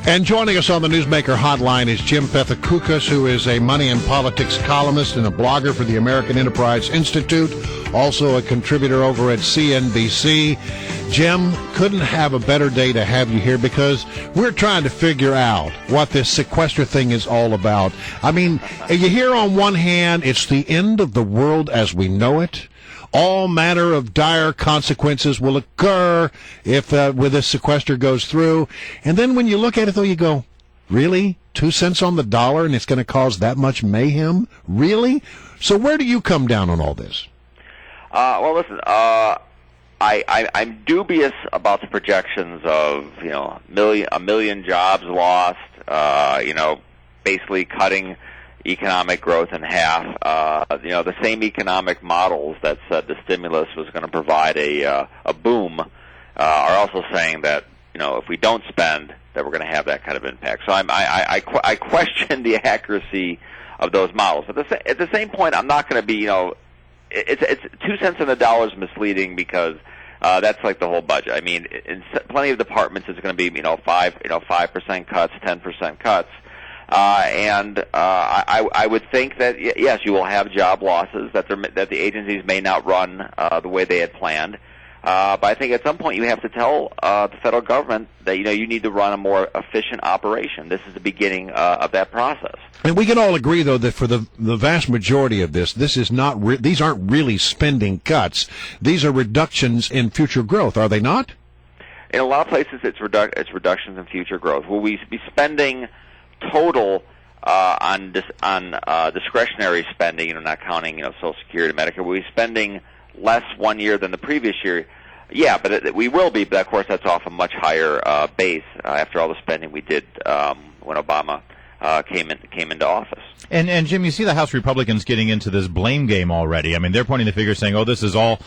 And joining us on the Newsmaker Hotline is Jim Pethokoukis, who is a money and politics columnist and a blogger for the American Enterprise Institute, also a contributor over at CNBC. Jim, couldn't have a better day to have you here because we're trying to figure out what this sequester thing is all about. I mean, you hear on one hand, it's the end of the world as we know it. All manner of dire consequences will occur if with this sequester goes through. And then when you look at it, though, you go, really? 2 cents on the dollar and it's going to cause that much mayhem? Really? So where do you come down on all this? Well, listen, I'm dubious about the projections of, a million jobs lost, basically cutting economic growth in half. The same economic models that said the stimulus was going to provide a boom are also saying that if we don't spend, that we're going to have that kind of impact. So I question the accuracy of those models. But at the same point, I'm not going to be it's 2 cents on the dollar is misleading because that's like the whole budget. I mean, in plenty of departments, it's going to be 5% cuts, 10% cuts. I would think that yes, you will have job losses that the agencies may not run the way they had planned. But I think at some point you have to tell the federal government that you need to run a more efficient operation. This is the beginning of that process. And we can all agree, though, that for the vast majority of this is not these aren't really spending cuts. These are reductions in future growth, are they not? In a lot of places, it's reductions in future growth. Will we be spending total on discretionary spending, not counting Social Security, Medicare? Will we be spending less one year than the previous year? Yeah, but we will be. But of course, that's off a much higher base after all the spending we did when Obama came into office. And Jim, you see the House Republicans getting into this blame game already. I mean, they're pointing the finger, saying, "Oh, this was all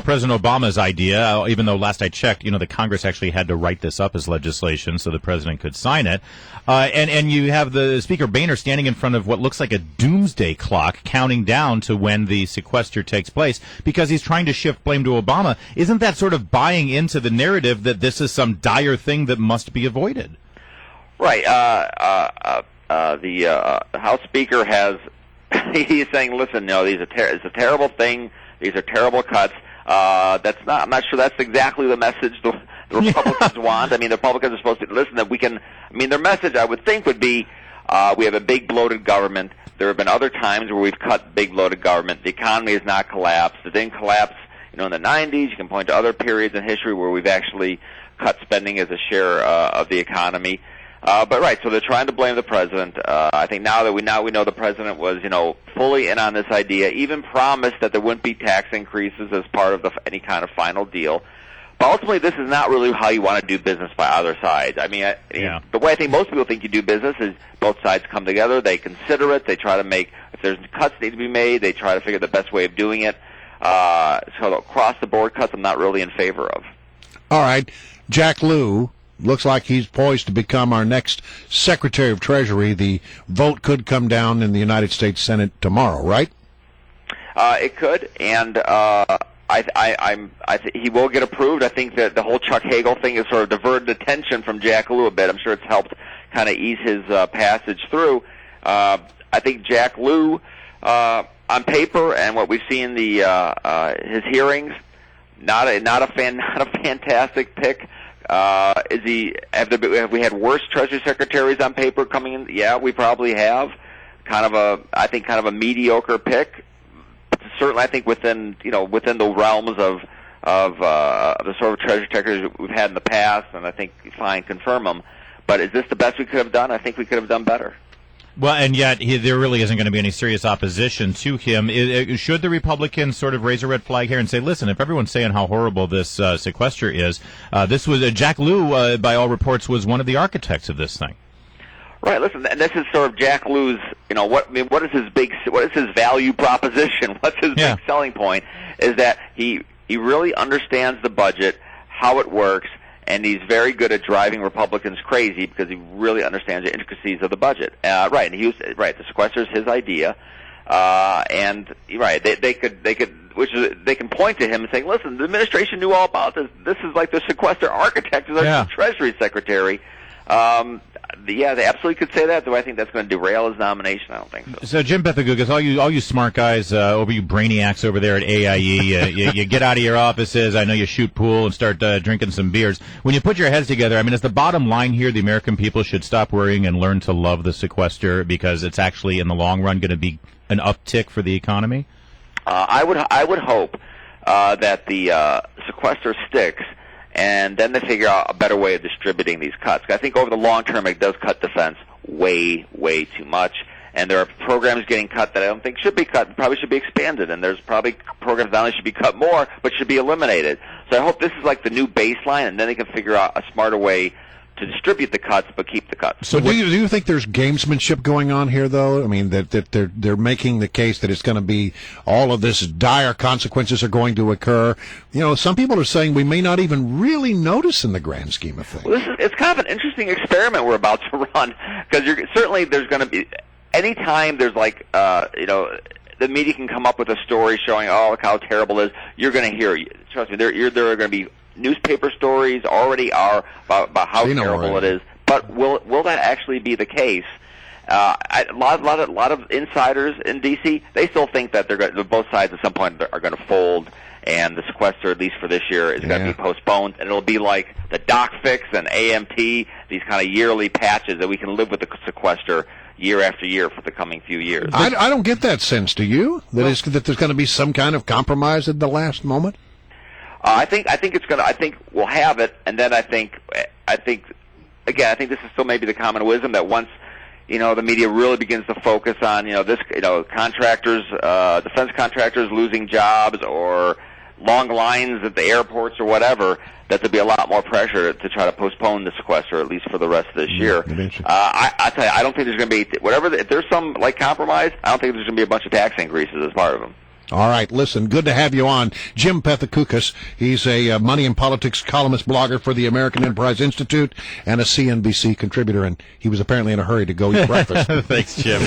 President Obama's idea." Even though last I checked, the Congress actually had to write this up as legislation so the president could sign it. And you have the Speaker Boehner standing in front of what looks like a doomsday clock, counting down to when the sequester takes place, because he's trying to shift blame to Obama. Isn't that sort of buying into the narrative that this is some dire thing that must be avoided? Right. The House Speaker he's saying, listen, it's a terrible thing. These are terrible cuts. I'm not sure that's exactly the message the Republicans want. I mean, the Republicans are supposed to listen that we can. I mean, their message, I would think, would be we have a big bloated government. There have been other times where we've cut big bloated government. The economy has not collapsed. It didn't collapse, in the 90s. You can point to other periods in history where we've actually cut spending as a share of the economy. But right, so they're trying to blame the president. I think now we know the president was, fully in on this idea, even promised that there wouldn't be tax increases as part of any kind of final deal. But ultimately, this is not really how you want to do business by either side. I mean, the way I think most people think you do business is both sides come together, they consider it, they try to make, if there's cuts that need to be made, they try to figure the best way of doing it. So across the board cuts, I'm not really in favor of. All right, Jack Lew looks like he's poised to become our next Secretary of Treasury. The vote could come down in the United States Senate tomorrow, right? It could, and he will get approved. I think that the whole Chuck Hagel thing has sort of diverted attention from Jack Lew a bit. I'm sure it's helped kind of ease his passage through. I think Jack Lew, on paper, and what we've seen his hearings, not a fantastic pick. Have we had worse Treasury Secretaries on paper coming in? Yeah, we probably have. I think kind of a mediocre pick. Certainly, I think within the realms of the sort of Treasury Secretaries we've had in the past, and I think fine, confirm them. But is this the best we could have done? I think we could have done better. Well, and yet there really isn't going to be any serious opposition to him. Should the Republicans sort of raise a red flag here and say, listen, if everyone's saying how horrible this sequester is, this was Jack Lew, by all reports, was one of the architects of this thing. Right. Listen, and this is sort of Jack Lew's. What is his value proposition? What's his big selling point? Is that he really understands the budget, how it works. And he's very good at driving Republicans crazy because he really understands the intricacies of the budget. Right, and the sequester is his idea, and right, they can point to him and say, "Listen, the administration knew all about this. This is like the sequester architect is our Treasury Secretary." Yeah, they absolutely could say that. Do I think that's going to derail his nomination? I don't think so. So, Jim Pethokoukis, all you smart guys, over you brainiacs over there at AIE, you get out of your offices. I know you shoot pool and start drinking some beers. When you put your heads together, I mean, is the bottom line here the American people should stop worrying and learn to love the sequester because it's actually in the long run going to be an uptick for the economy? I would hope that the sequester sticks. And then they figure out a better way of distributing these cuts. I think over the long term, it does cut defense way, way too much. And there are programs getting cut that I don't think should be cut, probably should be expanded. And there's probably programs that not only should be cut more, but should be eliminated. So I hope this is like the new baseline, and then they can figure out a smarter way to distribute the cuts but keep the cuts. So do you think there's gamesmanship going on here, though? I mean, that they're making the case that it's going to be all of this dire consequences are going to occur. You know, some people are saying we may not even really notice in the grand scheme of things. Well, it's kind of an interesting experiment we're about to run, because certainly there's going to be anytime there's like the media can come up with a story showing look how terrible it is. You're going to hear, trust me, there are going to be newspaper stories already are about how terrible it is. But will that actually be the case? A lot of insiders in D.C. they still think that both sides at some point are going to fold, and the sequester, at least for this year, is going to be postponed, and it'll be like the doc fix and AMT, these kind of yearly patches that we can live with the sequester year after year for the coming few years. I don't get that sense. Do you? That there's going to be some kind of compromise at the last moment? I think we'll have it, and then I think again, this is still maybe the common wisdom that once the media really begins to focus on contractors, defense contractors losing jobs or long lines at the airports or whatever, that there'll be a lot more pressure to try to postpone the sequester at least for the rest of this year. I tell you, I don't think there's going to be if there's some compromise. I don't think there's going to be a bunch of tax increases as part of them. All right, listen, good to have you on. Jim Pethokoukis, he's a money and politics columnist, blogger for the American Enterprise Institute, and a CNBC contributor, and he was apparently in a hurry to go eat breakfast. Thanks, Jim.